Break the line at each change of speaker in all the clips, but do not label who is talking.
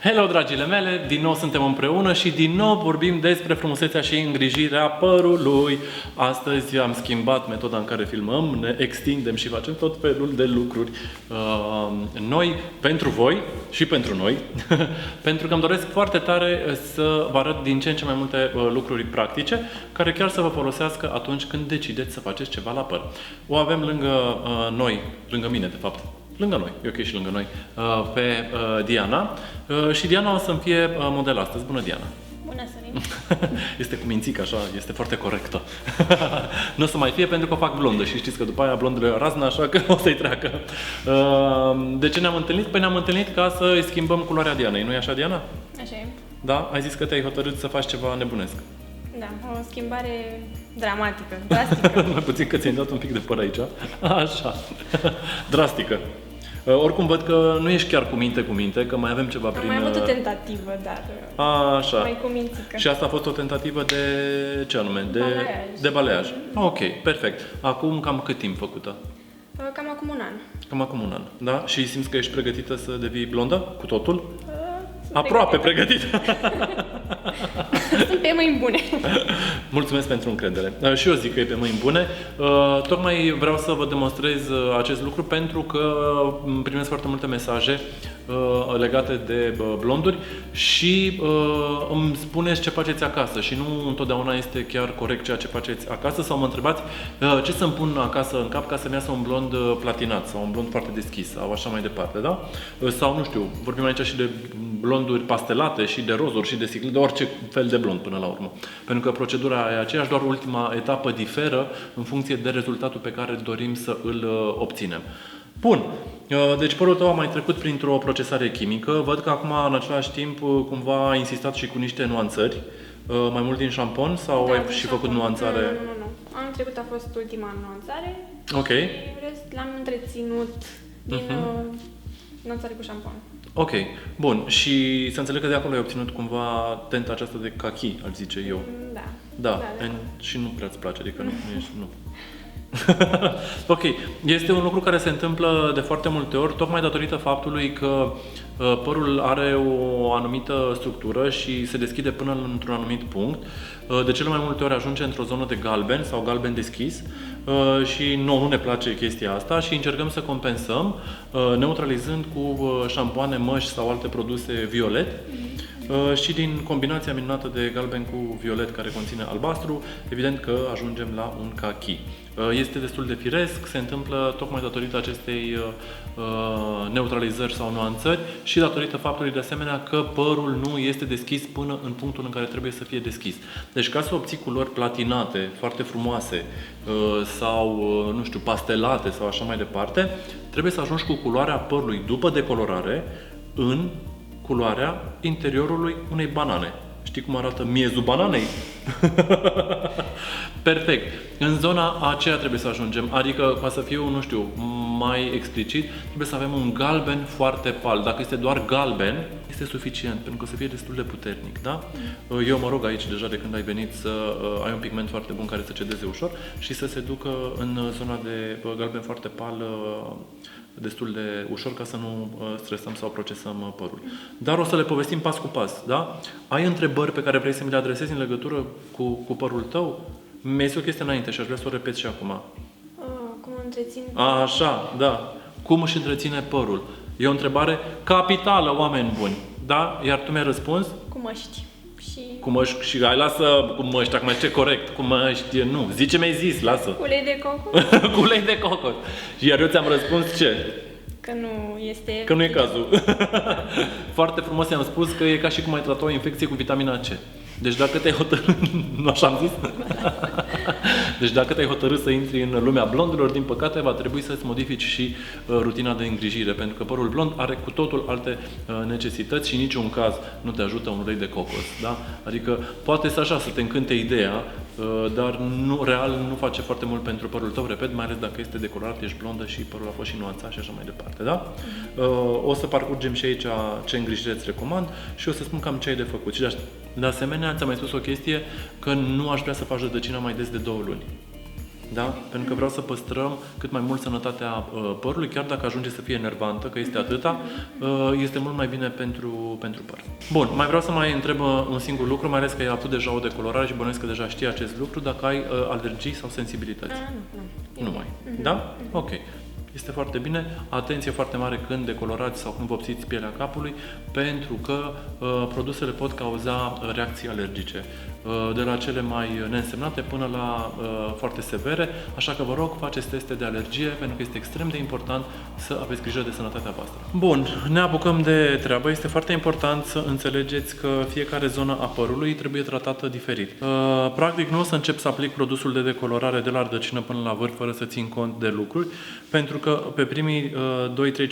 Hello, dragile mele! Din nou suntem împreună și din nou vorbim despre frumusețea și îngrijirea părului. Astăzi am schimbat metoda în care filmăm, ne extindem și facem tot felul de lucruri noi pentru voi și pentru noi, pentru că îmi doresc foarte tare să vă arăt din ce în ce mai multe lucruri practice, care chiar să vă folosească atunci când decideți să faceți ceva la păr. O avem lângă noi, lângă mine de fapt, lângă noi, e ok și lângă noi, pe Diana. Și Diana o să-mi fie model astăzi. Bună, Diana!
Bună, Sorin!
Este cu mințică așa, este foarte corectă. Nu o să mai fie pentru că o fac blondă și știți că după aia blondele razna, așa că o să-i treacă. De ce ne-am întâlnit? Păi ne-am întâlnit ca să îi schimbăm culoarea Dianei. Nu-i așa, Diana?
Așa e.
Da? Ai zis că te-ai hotărât să faci ceva nebunesc.
Da, o schimbare dramatică, drastică.
Mai puțin că ți-ai dat un pic de păr aici. Așa. Drastică. Oricum văd că nu ești chiar cu minte, că mai avem ceva prin...
Am mai avut o tentativă, dar
așa.
mai cu mințică.
Și asta a fost o tentativă de ce anume?
Balayaj.
De balayaj. Ok, perfect. Acum cam cât timp făcută?
Cam acum un an.
Cam acum un an. Da? Și simți că ești pregătită să devii blondă? Cu totul?
Sunt
Aproape pregătită.
Sunt pe mâini bune.
Mulțumesc pentru încredere. Și eu zic că e pe mâini bune. Tocmai vreau să vă demonstrez acest lucru pentru că primesc foarte multe mesaje legate de blonduri și îmi spuneți ce faceți acasă și nu întotdeauna este chiar corect ceea ce faceți acasă sau mă întrebați ce să-mi pun acasă în cap ca să-mi iasă un blond platinat sau un blond foarte deschis sau așa mai departe, da? Sau nu știu, vorbim aici și de blonduri pastelate și de rozuri și de sicli, de orice fel de blond până la urmă. Pentru că procedura e aceeași, doar ultima etapă diferă în funcție de rezultatul pe care dorim să îl obținem. Bun. Deci părul tău a mai trecut printr-o procesare chimică. Văd că acum, în același timp, cumva ai insistat și cu niște nuanțări. Mai mult din șampon sau
Da,
ai
din
și
șampon.
făcut nuanțare?
Nu. Anul trecut a fost ultima nuanțare.
Ok.
Și în rest l-am întreținut din nuanțare cu șampon.
Ok. Bun. Și să înțeleg că de acolo ai obținut cumva tenta aceasta de kaki, aș zice eu.
Da.
Da. Și nu prea îți place, adică nu ești... Nu. Ok. Este un lucru care se întâmplă de foarte multe ori, tocmai datorită faptului că părul are o anumită structură și se deschide până într-un anumit punct. De cele mai multe ori ajunge într-o zonă de galben sau galben deschis și nu ne place chestia asta și încercăm să compensăm neutralizând cu șampoane, măști sau alte produse violet. Și din combinația minunată de galben cu violet care conține albastru, evident că ajungem la un kaki. Este destul de firesc, se întâmplă tocmai datorită acestei neutralizări sau nuanțări și datorită faptului de asemenea că părul nu este deschis până în punctul în care trebuie să fie deschis. Deci ca să obții culori platinate, foarte frumoase sau, nu știu, pastelate sau așa mai departe, trebuie să ajungi cu culoarea părului după decolorare în culoarea interiorului unei banane. Știi cum arată miezul bananei? Perfect. În zona aceea trebuie să ajungem. Adică, ca să fiu, nu știu, mai explicit, trebuie să avem un galben foarte pal. Dacă este doar galben, este suficient, pentru că o să fie destul de puternic, da? Eu mă rog aici deja de când ai venit să ai un pigment foarte bun care să cedeze ușor și să se ducă în zona de galben foarte pal destul de ușor ca să nu stresăm sau procesăm părul. Dar o să le povestim pas cu pas, da? Ai întrebări pe care vrei să mi le adresezi în legătură cu părul tău? Mi-ai zis o chestie înainte și aș vrea să o repet și acum.
Cum întrețin?
Așa, da. Cum își întreține părul? E o întrebare capitală, oameni buni. Da? Iar tu mi-ai răspuns?
Cu măști.
Cu măști. Și hai, lasă cu măști, acum ce corect. Cu măști, nu. Zici ce mi-ai zis, lasă.
Cu ulei de cocos?
Cu ulei de cocos. Iar eu ți-am răspuns ce?
Că nu este...
Că nu e cazul. Foarte frumos i-am spus că e ca și cum ai trata o infecție cu vitamina C. Deci dacă te-ai hotărât... Nu așa am zis? Deci dacă te-ai hotărât să intri în lumea blondilor, din păcate va trebui să-ți modifici și rutina de îngrijire, pentru că părul blond are cu totul alte necesități și în niciun caz nu te ajută un ulei de cocos. Da? Adică poate să așa, să te încânte ideea, dar nu, real nu face foarte mult pentru părul tău, repet, mai ales dacă este decolorat, ești blondă și părul a fost și nuanțat și așa mai departe. Da? O să parcurgem și aici ce îngrijire îți recomand și o să spun cam ce ai de făcut. Și de asemenea, ți-am mai spus o chestie, că nu aș vrea să faci rădăcina mai des de 2 luni. Da? Pentru că vreau să păstrăm cât mai mult sănătatea părului, chiar dacă ajunge să fie enervantă, că este atâta, este mult mai bine pentru păr. Bun, mai vreau să mai întreb un singur lucru, mai ales că ai avut deja o decolorare și bănuiesc că deja știi acest lucru, dacă ai alergii sau sensibilități.
Nu.
Nu mai. Da? Ok. Este foarte bine. Atenție foarte mare când decolorați sau când vopsiți pielea capului, pentru că produsele pot cauza reacții alergice, de la cele mai neînsemnate până la foarte severe, așa că vă rog, faceți teste de alergie, pentru că este extrem de important să aveți grijă de sănătatea voastră. Bun, ne apucăm de treabă. Este foarte important să înțelegeți că fiecare zonă a părului trebuie tratată diferit. Practic, nu o să încep să aplic produsul de decolorare de la rădăcină până la vârf, fără să țin cont de lucruri, pentru că pe primii 2-3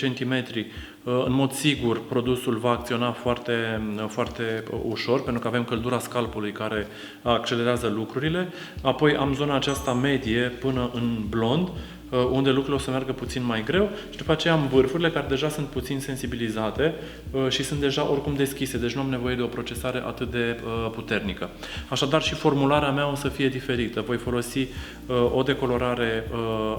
cm, în mod sigur, produsul va acționa foarte, foarte ușor, pentru că avem căldura scalpului care accelerează lucrurile. Apoi am zona aceasta medie până în blond, unde lucrurile o să meargă puțin mai greu, și după aceea am vârfurile care deja sunt puțin sensibilizate și sunt deja oricum deschise, deci nu am nevoie de o procesare atât de puternică. Așadar și formularea mea o să fie diferită. Voi folosi o decolorare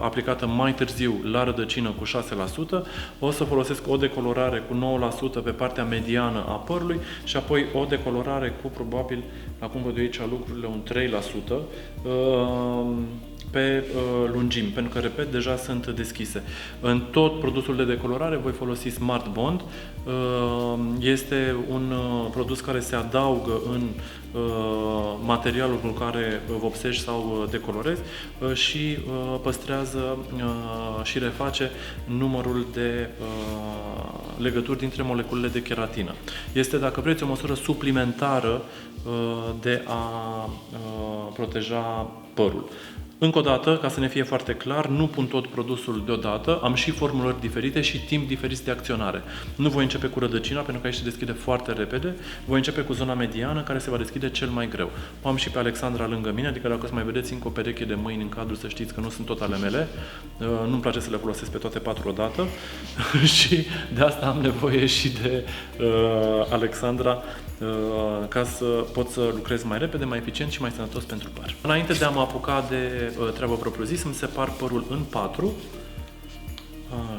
aplicată mai târziu la rădăcină cu 6%, o să folosesc o decolorare cu 9% pe partea mediană a părului și apoi o decolorare cu probabil, acum văd eu aici lucrurile, un 3%, pe lungimi, pentru că, repet, deja sunt deschise. În tot produsul de decolorare voi folosi Smart Bond. Este un produs care se adaugă în materialul cu care vopsești sau decolorezi și păstrează și reface numărul de legături dintre moleculele de keratină. Este, dacă vreți, o măsură suplimentară de a proteja părul. Încă o dată, ca să ne fie foarte clar, nu pun tot produsul deodată, am și formulări diferite și timp diferiți de acționare. Nu voi începe cu rădăcina, pentru că aici se deschide foarte repede, voi începe cu zona mediană, care se va deschide cel mai greu. O am și pe Alexandra lângă mine, adică dacă o să mai vedeți încă o pereche de mâini în cadru, să știți că nu sunt tot ale mele, nu-mi place să le folosesc pe toate 4 odată și de asta am nevoie și de Alexandra, ca să pot să lucrez mai repede, mai eficient și mai sănătos pentru păr. Înainte de a mă apuca de treabă propriu-zis, îmi separ părul în 4,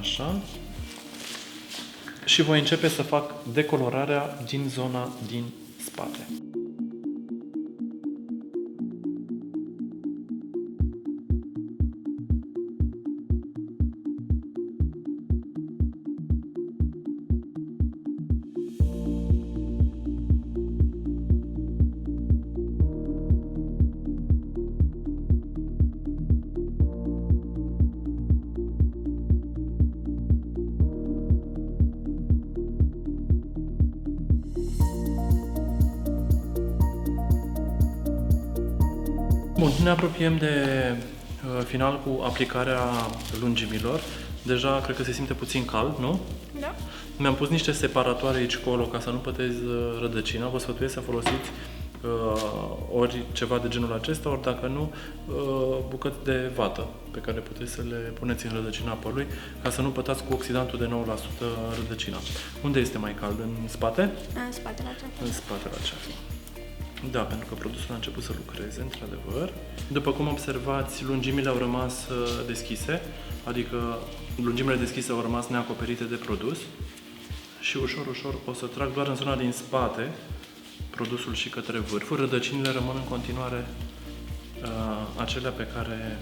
așa, și voi începe să fac decolorarea din zona din spate. Bun, ne apropiem de final cu aplicarea lungimilor. Deja cred că se simte puțin cald, nu?
Da.
Mi-am pus niște separatoare aici colo ca să nu pătezi rădăcina. Vă sfătuiesc să folosiți ori ceva de genul acesta, ori dacă nu, bucăți de vată pe care puteți să le puneți în rădăcina părului ca să nu pătați cu oxidantul de 9% rădăcina. Unde este mai cald? În spate?
În spatele aceasta.
În spatele aceasta. Da, pentru că produsul a început să lucreze, într-adevăr. După cum observați, lungimile au rămas deschise, adică lungimile deschise au rămas neacoperite de produs și ușor, ușor o să trag doar în zona din spate produsul și către vârfuri. Rădăcinile rămân în continuare acelea pe care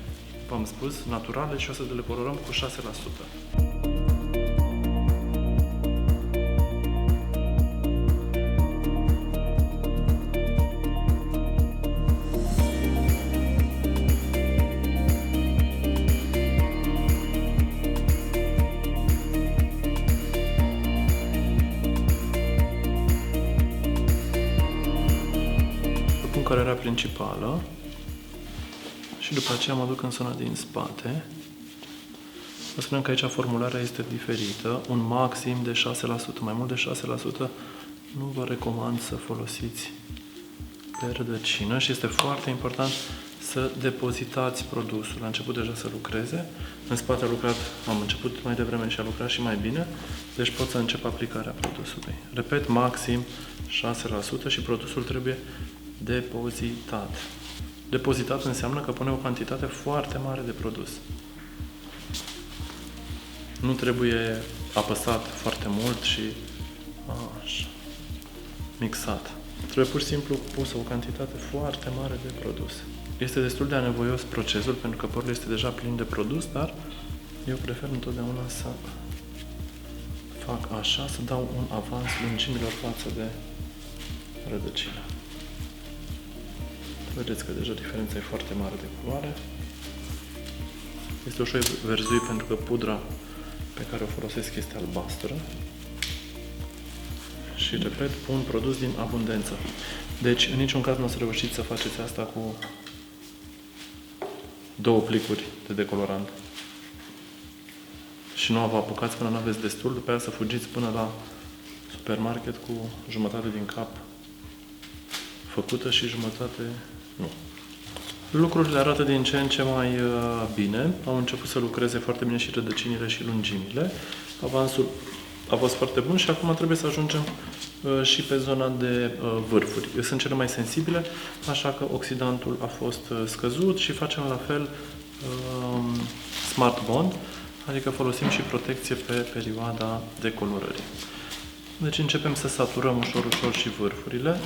v-am spus, naturale, și o să le decolorăm cu 6%. Cărarea principală și după aceea mă duc în zona din spate. Vă spunem că aici formularea este diferită, un maxim de 6%, mai mult de 6% nu vă recomand să folosiți pe rădăcină și este foarte important să depozitați produsul. A început deja să lucreze, în spate a lucrat, am început mai devreme și a lucrat și mai bine, deci pot să încep aplicarea produsului. Repet, maxim 6% și produsul trebuie depozitat. Depozitat înseamnă că pune o cantitate foarte mare de produs. Nu trebuie apăsat foarte mult și așa, mixat. Trebuie pur și simplu pusă o cantitate foarte mare de produs. Este destul de anevoios procesul, pentru că părul este deja plin de produs, dar eu prefer întotdeauna să fac așa, să dau un avans lungimilor față de rădăcină. Vedeți că deja diferența e foarte mare de culoare. Este ușor verzuit pentru că pudra pe care o folosesc este albastră. Și, repet, pun produs din abundență. Deci, în niciun caz nu o să reușiți să faceți asta cu 2 plicuri de decolorant. Și nu vă apucați până nu aveți destul, după aia să fugiți până la supermarket cu jumătate din cap făcută și jumătate nu. Lucrurile arată din ce în ce mai bine. Au început să lucreze foarte bine și rădăcinile și lungimile. Avansul a fost foarte bun și acum trebuie să ajungem și pe zona de vârfuri. Sunt cele mai sensibile, așa că oxidantul a fost scăzut și facem la fel Smart Bond, adică folosim și protecție pe perioada decolorării. Deci începem să saturăm ușor și vârfurile.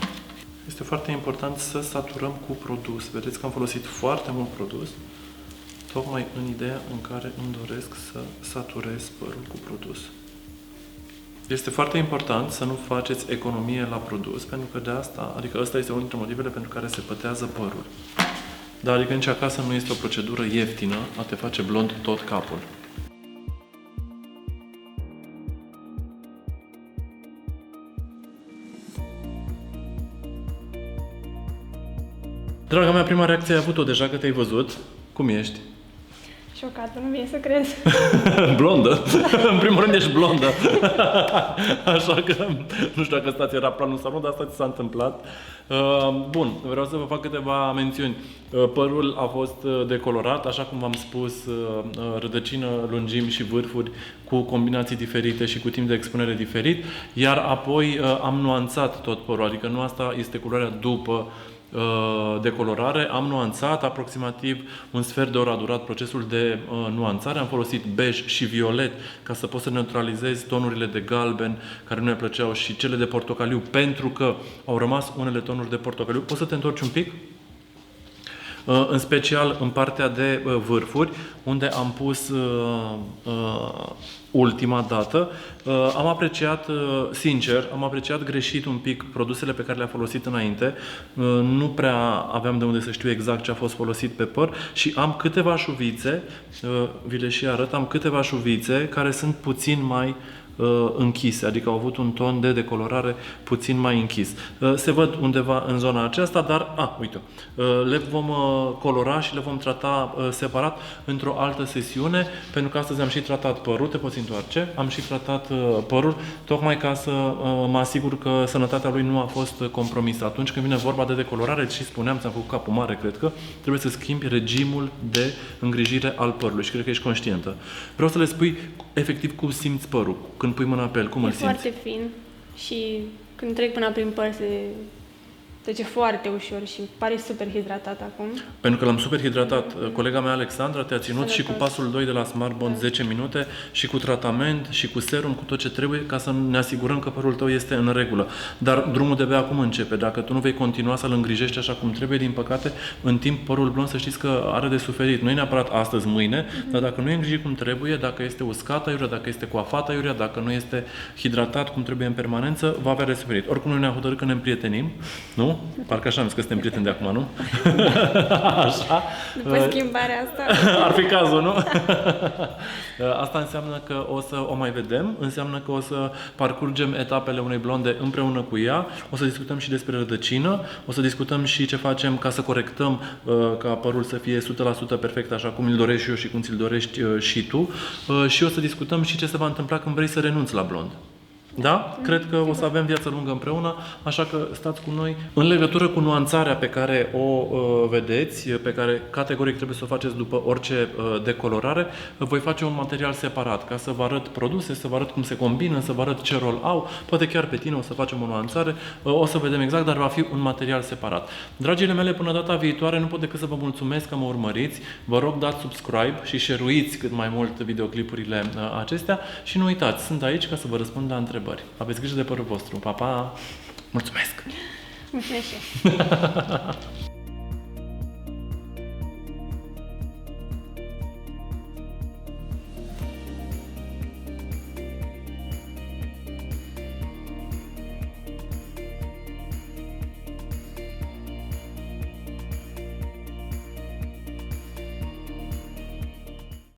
Este foarte important să saturăm cu produs. Vedeți că am folosit foarte mult produs, tocmai în ideea în care îmi doresc să saturez părul cu produs. Este foarte important să nu faceți economie la produs, pentru că de asta, adică ăsta este unul dintre motivele pentru care se pătează părul. Dar adică nici acasă nu este o procedură ieftină a te face blond tot capul. Draga mea, prima reacție ai avut-o deja că te-ai văzut. Cum ești?
Șocată, nu vine să cred.
Blondă. În primul rând ești blondă. Așa că nu știu dacă ăsta era planul sau nu, dar asta ți s-a întâmplat. Bun, vreau să vă fac câteva mențiuni. Părul a fost decolorat, așa cum v-am spus, rădăcină, lungimi și vârfuri cu combinații diferite și cu timp de expunere diferit, iar apoi am nuanțat tot părul, adică nu asta este culoarea după decolorare, am nuanțat, aproximativ un sfert de oră a durat procesul de nuanțare, am folosit bej și violet ca să pot să neutralizez tonurile de galben care nu ne plăceau și cele de portocaliu, pentru că au rămas unele tonuri de portocaliu. Poți să te întorci un pic? În special în partea de vârfuri, unde am pus ultima dată. Am apreciat, sincer, am apreciat greșit un pic produsele pe care le-a folosit înainte. Nu prea aveam de unde să știu exact ce a fost folosit pe păr și am câteva șuvițe, vi le și arăt, am câteva șuvițe care sunt puțin mai închise, adică au avut un ton de decolorare puțin mai închis. Se văd undeva în zona aceasta, dar, uite, le vom colora și le vom trata separat într-o altă sesiune, pentru că astăzi am și tratat părul, te poți întoarce, am și tratat părul, tocmai ca să mă asigur că sănătatea lui nu a fost compromisă. Atunci când vine vorba de decolorare, și spuneam, ți-am făcut capul mare, cred că, trebuie să schimbi regimul de îngrijire al părului și cred că ești conștientă. Vreau să le spui efectiv cum simți părul, când pui mâna pe el, cum îl simți?
Foarte fin și când trec până prin păr se trece foarte ușor și pare super hidratat acum.
Pentru că l-am super hidratat. Colega mea, Alexandra, te-a ținut
Sănătos.
și cu pasul 2 de la Smart Bond 10 minute și cu tratament și cu serum, cu tot ce trebuie, ca să ne asigurăm că părul tău este în regulă. Dar drumul de abia acum începe. Dacă tu nu vei continua să-l îngrijești așa cum trebuie, din păcate, în timp părul blond, să știți că are de suferit. Nu e neapărat astăzi, mâine, dar dacă nu e îngrijit cum trebuie, dacă este uscată aiurea, dacă este coafată aiurea, dacă nu este hidratat cum trebuie în permanență, va avea de suferit. Oricum noi ne-am hotărât că ne împrietenim, nu? Parcă așa am zis că suntem prieteni de acum, nu? Așa.
După schimbarea asta.
Ar fi cazul, nu? Asta înseamnă că o să o mai vedem, înseamnă că o să parcurgem etapele unei blonde împreună cu ea, o să discutăm și despre rădăcină, o să discutăm și ce facem ca să corectăm ca părul să fie 100% perfect așa cum îl dorești și eu și cum ți-l dorești și tu și o să discutăm și ce se va întâmpla când vrei să renunți la blond. Da? Cred că o să avem viață lungă împreună, așa că stați cu noi. În legătură cu nuanțarea pe care o vedeți, pe care categoric trebuie să o faceți după orice decolorare, voi face un material separat, ca să vă arăt produse, să vă arăt cum se combină, să vă arăt ce rol au. Poate chiar pe tine o să facem o nuanțare, o să vedem exact, dar va fi un material separat. Dragile mele, până data viitoare, nu pot decât să vă mulțumesc că mă urmăriți. Vă rog, dați subscribe și share-uiți cât mai mult videoclipurile acestea și nu uitați, sunt aici ca să vă răspund la întrebări. Aveți grijă de părul vostru. Pa, pa! Mulțumesc!
Mulțumesc și eu.